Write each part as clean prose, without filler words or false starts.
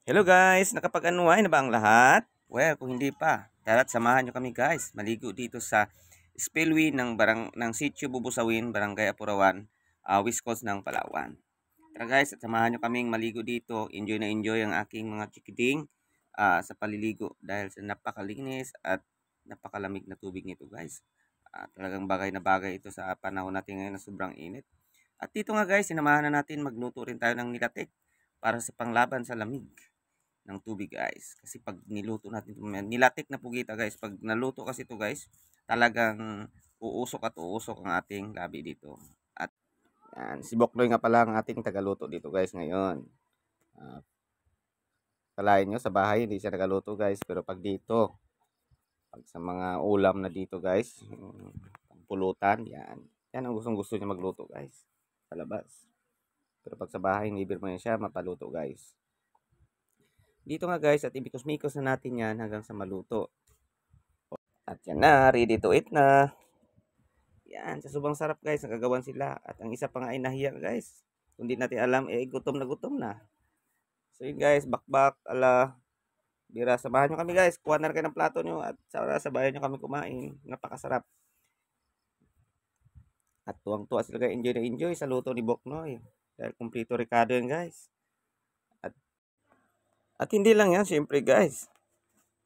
Hello guys, nakapag-unwind na ba ang lahat? Well, kung hindi pa, tara't samahan nyo kami guys. Maligo dito sa spillway ng Sitio Bubusawin, Barangay Apurawan, West Coast ng Palawan. Tara guys, at samahan nyo kaming maligo dito. Enjoy na enjoy ang aking mga chikiding sa paliligo dahil sa napakalinis at napakalamig na tubig nito guys. Talagang bagay na bagay ito sa panahon natin ngayon na sobrang init. At dito nga guys, sinamahan na natin magluto rin tayo ng nilatek para sa panglaban sa lamig ng tubig guys. Kasi pag niluto natin ito, nilatik na pugita guys. Pag naluto kasi ito guys, talagang uusok at uusok ang ating labi dito. At yan, si Boknoy nga pala ang ating tagaluto dito guys ngayon. Kalain nyo sa bahay hindi siya nagaluto guys. Pero pag dito, pag sa mga ulam na dito guys, pulutan, yan. Yan ang gustong gusto niya magluto guys. Sa labas. Pero pag sa bahay, hindi mo yan siya mapaluto guys. Dito nga guys, at ibikos-mikos na natin yan hanggang sa maluto. At yan na, ready to eat na. Yan, sa sobrang sarap guys, nagagawan sila. At ang isa pa nga ay nahiya guys. Kung di natin alam, gutom na. So yun guys, bakbak, bira, samahan nyo kami guys. Kuha na kayo ng plato nyo at sabayan nyo kami kumain. Napakasarap. At tuwang-tuwa sila guys, enjoy na enjoy sa luto ni Boknoy. Dahil kumplito Ricardo yan guys. At hindi lang yan, syempre guys.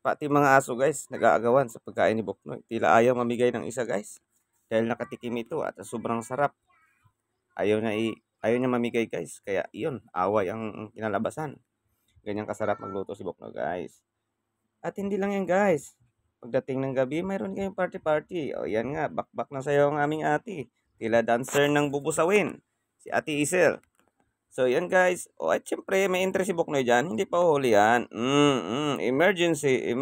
Pati mga aso guys, nag-aagawan sa pagkain ni Boknoy. Tila ayaw mamigay ng isa guys. Dahil nakatikim ito at sobrang sarap. Ayaw niya mamigay guys. Kaya yun, away ang kinalabasan. Ganyan kasarap magluto si Boknoy guys. At hindi lang yan guys. Pagdating ng gabi, mayroon kayong party-party. O yan nga, bakbak na sayo ang aming ate. Tila dancer ng bubusawin. Si Ate Isel. So, yan guys. O, at syempre, may interest si Boknoy dyan. Hindi pa huli yan. Emergency.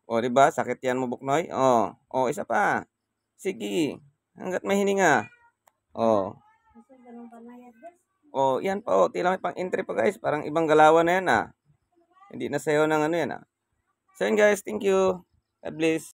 O, diba? Sakit yan mo, Boknoy. O, isa pa. Sige. Hanggat may hininga. O, yan pa. O, tila may pang entry pa guys. Parang ibang galawan na yan Hindi na sayo ng ano yan So, yan guys. Thank you. God bless.